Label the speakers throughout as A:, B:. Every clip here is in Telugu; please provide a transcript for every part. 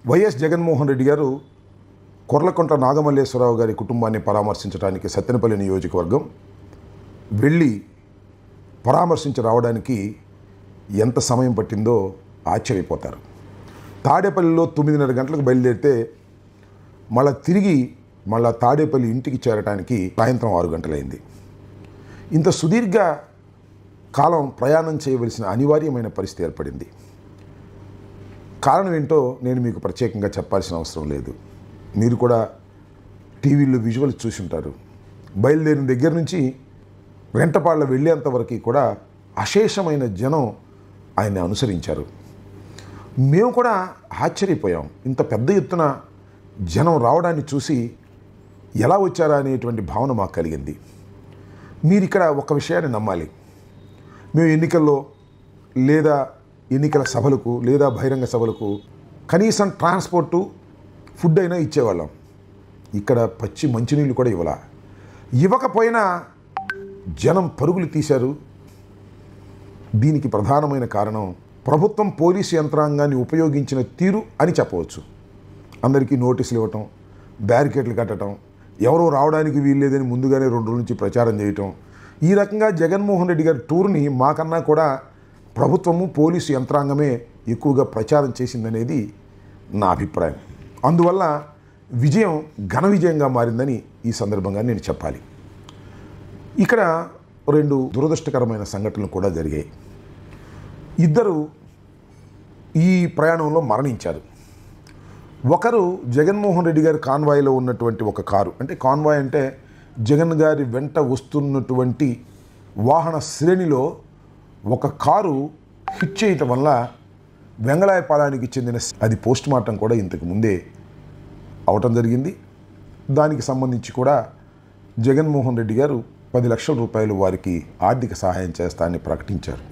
A: వైఎస్ జగన్మోహన్ రెడ్డి గారు కొర్లకుంట నాగమల్లేశ్వరరావు గారి కుటుంబాన్ని పరామర్శించడానికి సత్తెనపల్లి నియోజకవర్గం వెళ్ళి పరామర్శించి రావడానికి ఎంత సమయం పట్టిందో ఆశ్చర్యపోతారు. తాడేపల్లిలో 9:30 గంటలకు బయలుదేరితే తిరిగి తాడేపల్లి ఇంటికి చేరడానికి సాయంత్రం 6 గంటలైంది. ఇంత సుదీర్ఘ కాలం ప్రయాణం చేయవలసిన అనివార్యమైన పరిస్థితి ఏర్పడింది. కారణం ఏంటో నేను మీకు ప్రత్యేకంగా చెప్పాల్సిన అవసరం లేదు. మీరు కూడా టీవీలో విజువల్స్ చూసి ఉంటారు. బయలుదేరిన దగ్గర నుంచి వెంటపాళ్ళ వెళ్ళేంతవరకు కూడా అశేషమైన జనం ఆయన్ని అనుసరించారు. మేము కూడా ఆశ్చర్యపోయాం. ఇంత పెద్ద ఎత్తున జనం రావడాన్ని చూసి ఎలా వచ్చారా అనేటువంటి భావన మాకు కలిగింది. మీరు ఇక్కడ ఒక విషయాన్ని నమ్మాలి. మేము ఎన్నికల్లో లేదా ఎన్నికల సభలకు లేదా బహిరంగ సభలకు కనీసం ట్రాన్స్పోర్టు ఫుడ్ అయినా ఇచ్చేవాళ్ళం. ఇక్కడ పచ్చి మంచినీళ్ళు కూడా ఇవ్వకపోయినా జనం పరుగులు తీశారు. దీనికి ప్రధానమైన కారణం ప్రభుత్వం పోలీసు యంత్రాంగాన్ని ఉపయోగించిన తీరు అని చెప్పవచ్చు. అందరికీ నోటీసులు ఇవ్వటం, బ్యారికేడ్లు కట్టడం, ఎవరో రావడానికి వీల్లేదని ముందుగానే 2 రోజుల నుంచి ప్రచారం చేయటం, ఈ రకంగా జగన్మోహన్ రెడ్డి గారి టూర్ని మాకన్నా కూడా ప్రభుత్వము పోలీసు యంత్రాంగమే ఎక్కువగా ప్రచారం చేసిందనేది నా అభిప్రాయం. అందువల్ల విజయం ఘన విజయంగా మారిందని ఈ సందర్భంగా నేను చెప్పాలి. ఇక్కడ 2 దురదృష్టకరమైన సంఘటనలు కూడా జరిగాయి. 2 ఈ ప్రయాణంలో మరణించారు. ఒకరు జగన్మోహన్ రెడ్డి గారి కాన్వాయ్లో ఉన్నటువంటి ఒక కారు, అంటే కాన్వాయ్ అంటే జగన్ గారి వెంట వస్తున్నటువంటి వాహన శ్రేణిలో ఒక కారు హిట్ చేయటం వల్ల వెంగళాయపాలెనికి చెందిన అది పోస్ట్ మార్టం కూడా ఇంతకు ముందే అవటం జరిగింది. దానికి సంబంధించి కూడా జగన్మోహన్ రెడ్డి గారు 10 లక్షల రూపాయలు వారికి ఆర్థిక సహాయం చేస్తానని ప్రకటించారు.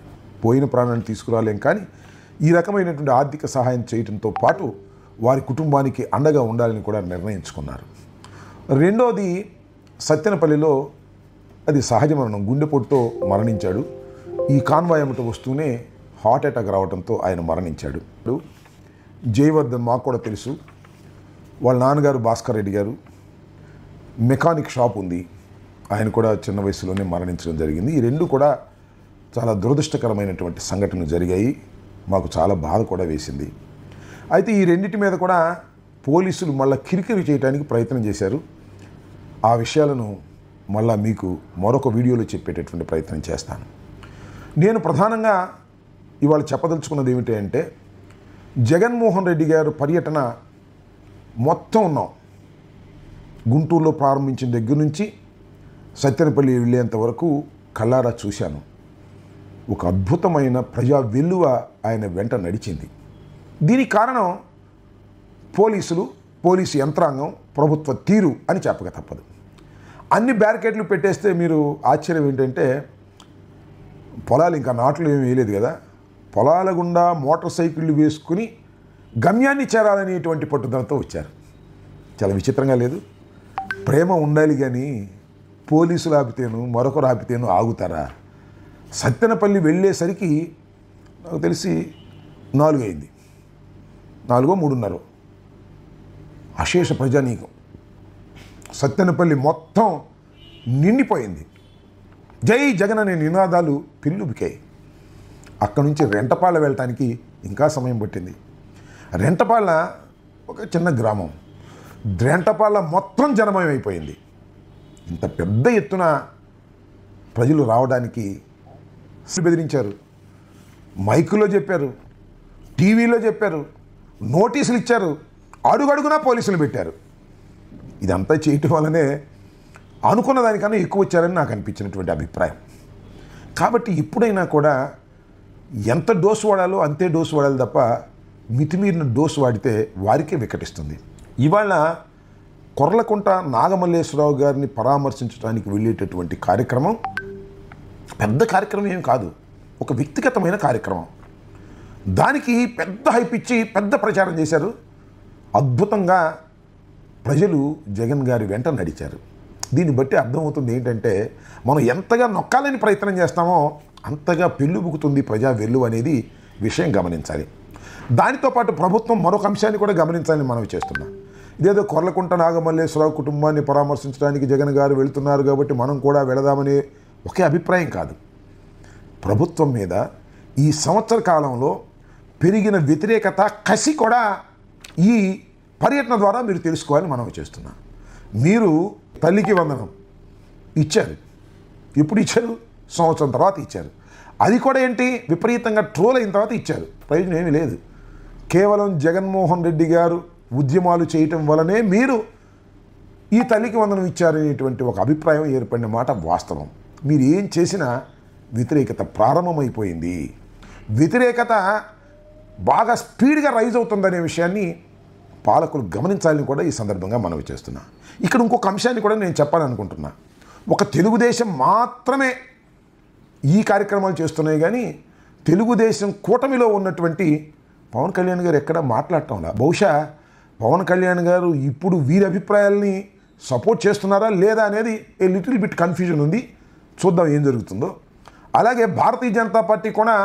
A: పోయిన ప్రాణాన్ని తీసుకురాలేం, కానీ ఈ రకమైనటువంటి ఆర్థిక సహాయం చేయడంతో పాటు వారి కుటుంబానికి అండగా ఉండాలని కూడా నిర్ణయించుకున్నారు. రెండోది సత్తెనపల్లిలో అది సహజ మరణం, గుండెపోటుతో మరణించాడు. ఈ కాన్వాయ్ అమ్మట వస్తూనే హార్ట్ అటాక్ రావడంతో ఆయన మరణించాడు. జయవర్ధన్ మాకు కూడా తెలుసు. వాళ్ళ నాన్నగారు భాస్కర్ రెడ్డి గారు మెకానిక్ షాప్ ఉంది, ఆయన కూడా చిన్న వయసులోనే మరణించడం జరిగింది. ఈ 2 కూడా చాలా దురదృష్టకరమైనటువంటి సంఘటనలు జరిగాయి. మాకు చాలా బాధ కూడా వేసింది. అయితే ఈ 2 మీద కూడా పోలీసులు కిరికిరి చేయడానికి ప్రయత్నం చేశారు. ఆ విషయాలను మీకు మరొక వీడియోలో చెప్పేటటువంటి ప్రయత్నం చేస్తాను. నేను ప్రధానంగా ఇవాళ చెప్పదలుచుకున్నది ఏమిటి అంటే, జగన్మోహన్ రెడ్డి గారు పర్యటన మొత్తం ఉన్నాం. గుంటూరులో ప్రారంభించిన దగ్గర నుంచి సత్తెనపల్లి వెళ్ళేంత వరకు కళ్ళారా చూశాను. ఒక అద్భుతమైన ప్రజా వెల్లువ ఆయన వెంట నడిచింది. దీనికి కారణం పోలీసు యంత్రాంగం, ప్రభుత్వ తీరు అని చెప్పక తప్పదు. అన్ని బ్యారికేడ్లు పెట్టేస్తే మీరు ఆశ్చర్యం ఏంటంటే, పొలాలు ఇంకా నాట్లు ఏమీ వేయలేదు కదా, పొలాల గుండా మోటార్ సైకిళ్ళు వేసుకుని గమ్యాన్ని చేరాలనేటువంటి పట్టుదలతో వచ్చారు. చాలా విచిత్రంగా లేదు? ప్రేమ ఉండాలి కానీ పోలీసులు ఆపితేను మరొకరు ఆపితేను ఆగుతారా? సత్తెనపల్లి వెళ్ళేసరికి నాకు తెలిసి 4 అయింది, 4 3:30. అశేష ప్రజానీకం సత్తెనపల్లి మొత్తం నిండిపోయింది. జై జగన్ అనే నినాదాలు పిల్లుబికాయి. అక్కడి నుంచి రెంటపాళ్ళ వెళ్ళటానికి ఇంకా సమయం పట్టింది. రెంటపాళ్ళ ఒక చిన్న గ్రామం. రెంటపాళ్ళ మొత్తం జనమయం అయిపోయింది. ఇంత పెద్ద ఎత్తున ప్రజలు రావడానికి బెదిరించారు, మైకులో చెప్పారు, టీవీలో చెప్పారు, నోటీసులు ఇచ్చారు, అడుగడుగునా పోలీసులు పెట్టారు. ఇదంతా చేయటం వల్లనే అనుకున్న దానికన్నా ఎక్కువ వచ్చారని నాకు అనిపించినటువంటి అభిప్రాయం. కాబట్టి ఎప్పుడైనా కూడా ఎంత డోసు వాడాలో అంతే డోసు వాడాలి తప్ప మితిమీరిన డోసు వాడితే వారికే వికటిస్తుంది. ఇవాళ కొర్లకుంట నాగమల్లేశ్వరరావు గారిని పరామర్శించడానికి వెళ్ళేటటువంటి కార్యక్రమం పెద్ద కార్యక్రమం ఏం కాదు, ఒక వ్యక్తిగతమైన కార్యక్రమం. దానికి పెద్ద హైప్ ఇచ్చి పెద్ద ప్రచారం చేశారు. అద్భుతంగా ప్రజలు జగన్ గారి వెంట నడిచారు. దీన్ని బట్టి అర్థమవుతుంది ఏంటంటే, మనం ఎంతగా నొక్కాలని ప్రయత్నం చేస్తామో అంతగా పెళ్ళుబుకుతుంది ప్రజా వెల్లు అనేది విషయం గమనించాలి. దానితో పాటు ప్రభుత్వం మరొక అంశాన్ని కూడా గమనించాలని మనవి చేస్తున్నాం. ఇదేదో కొర్లకుంట నాగమల్లేశ్వరరావు కుటుంబాన్ని పరామర్శించడానికి జగన్ గారు వెళ్తున్నారు కాబట్టి మనం కూడా వెళదామనే ఒకే అభిప్రాయం కాదు. ప్రభుత్వం మీద ఈ సంవత్సర కాలంలో పెరిగిన వ్యతిరేకత, కసి కూడా ఈ పర్యటన ద్వారా మీరు తెలుసుకోవాలని మనవి చేస్తున్నాం. మీరు తల్లికి వందనం ఇచ్చారు. ఎప్పుడు ఇచ్చారు? సంవత్సరం తర్వాత ఇచ్చారు. అది కూడా ఏంటి, విపరీతంగా ట్రోల్ అయిన తర్వాత ఇచ్చారు. ప్రయోజనం ఏమీ లేదు. కేవలం జగన్మోహన్ రెడ్డి గారు ఉద్యమాలు చేయటం వలనే మీరు ఈ తల్లికి వందనం ఇచ్చారనేటువంటి ఒక అభిప్రాయం ఏర్పడిన మాట వాస్తవం. మీరు ఏం చేసినా వ్యతిరేకత ప్రారంభమైపోయింది. వ్యతిరేకత బాగా స్పీడ్గా రైజ్ అవుతుందనే విషయాన్ని పాలకులు గమనించాలని కూడా ఈ సందర్భంగా మనవి చేస్తున్నా. ఇక్కడ ఇంకొక అంశాన్ని కూడా నేను చెప్పాలనుకుంటున్నా. ఒక తెలుగుదేశం మాత్రమే ఈ కార్యక్రమాలు చేస్తున్నాయి కానీ తెలుగుదేశం కూటమిలో ఉన్నటువంటి పవన్ కళ్యాణ్ గారు ఎక్కడ మాట్లాడటంలా. బహుశా పవన్ కళ్యాణ్ గారు ఇప్పుడు వీరి అభిప్రాయాల్ని సపోర్ట్ చేస్తున్నారా లేదా అనేది ఏ లిటిల్ బిట్ కన్ఫ్యూజన్ ఉంది. చూద్దాం ఏం జరుగుతుందో. అలాగే భారతీయ జనతా పార్టీ కూడా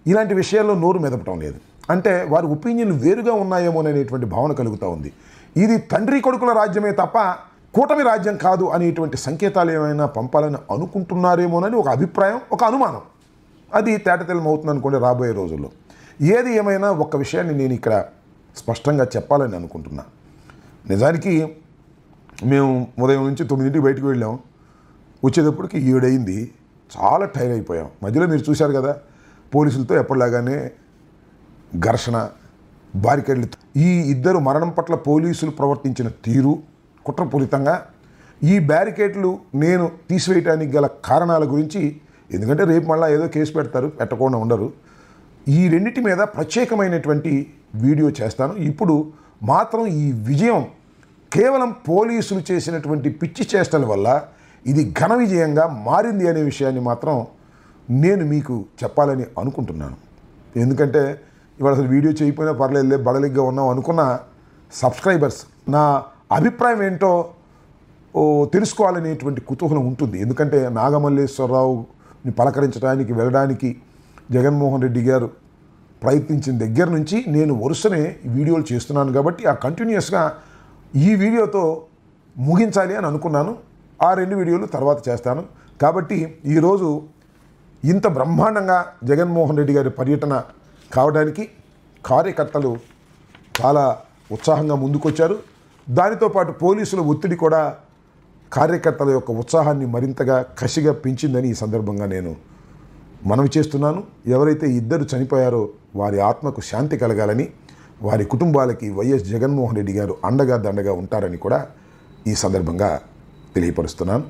A: ఇలాంటి విషయాల్లో నోరు మెదపటం లేదు. అంటే వారి ఒపీనియన్లు వేరుగా ఉన్నాయేమోననేటువంటి భావన కలుగుతూ ఉంది. ఇది తండ్రి కొడుకుల రాజ్యమే తప్ప కూటమి రాజ్యం కాదు అనేటువంటి సంకేతాలు ఏమైనా పంపాలని అనుకుంటున్నారేమోనని ఒక అభిప్రాయం, ఒక అనుమానం. అది తేటతెల్లమవుతుంది అనుకోండి రాబోయే రోజుల్లో. ఏది ఏమైనా ఒక్క విషయాన్ని నేను ఇక్కడ స్పష్టంగా చెప్పాలని అనుకుంటున్నా. నిజానికి మేము ఉదయం నుంచి 9ంటికి బయటకు వెళ్ళాం. వచ్చేటప్పటికి 7 అయింది. చాలా టైర్ అయిపోయాం. మధ్యలో మీరు చూశారు కదా, పోలీసులతో ఎప్పటిలాగానే ఘర్షణ, బారికేడ్లు. ఈ ఇద్దరు మరణం పట్ల పోలీసులు ప్రవర్తించిన తీరు కుట్రపూరితంగా. ఈ బ్యారికేడ్లు నేను తీసివేయడానికి గల కారణాల గురించి, ఎందుకంటే రేపు మళ్ళీ ఏదో కేసు పెడతారు, పెట్టకుండా ఉండరు. ఈ రెండింటి మీద ప్రత్యేకమైనటువంటి వీడియో చేస్తాను. ఇప్పుడు మాత్రం ఈ విజయం కేవలం పోలీసులు చేసినటువంటి పిచ్చి చేష్టల వల్ల ఇది ఘన విజయంగా మారింది అనే విషయాన్ని మాత్రం నేను మీకు చెప్పాలని అనుకుంటున్నాను. ఎందుకంటే ఇవాళ అసలు వీడియో చేయకపోయినా పర్లేదులే, బడలిగ్గా ఉన్నాం అనుకున్న సబ్స్క్రైబర్స్ నా అభిప్రాయం ఏంటో తెలుసుకోవాలనేటువంటి కుతూహలం ఉంటుంది. ఎందుకంటే నాగమల్లేశ్వరరావుని పలకరించడానికి వెళ్ళడానికి జగన్మోహన్ రెడ్డి గారు ప్రయత్నించిన దగ్గర నుంచి నేను వరుసనే వీడియోలు చేస్తున్నాను కాబట్టి ఆ కంటిన్యూస్గా ఈ వీడియోతో ముగించాలి అని అనుకున్నాను. ఆ 2 వీడియోలు తర్వాత చేస్తాను. కాబట్టి ఈరోజు ఇంత బ్రహ్మాండంగా జగన్మోహన్ రెడ్డి గారి పర్యటన కావడానికి కార్యకర్తలు చాలా ఉత్సాహంగా ముందుకొచ్చారు. దానితో పాటు పోలీసుల ఒత్తిడి కూడా కార్యకర్తల యొక్క ఉత్సాహాన్ని మరింతగా కసిగా పెంచిందని ఈ సందర్భంగా నేను మనవి చేస్తున్నాను. ఎవరైతే ఇద్దరు చనిపోయారో వారి ఆత్మకు శాంతి కలగాలని, వారి కుటుంబాలకి వైఎస్ జగన్మోహన్ రెడ్డి గారు అండగా దండగా ఉంటారని కూడా ఈ సందర్భంగా తెలియపరుస్తున్నాను.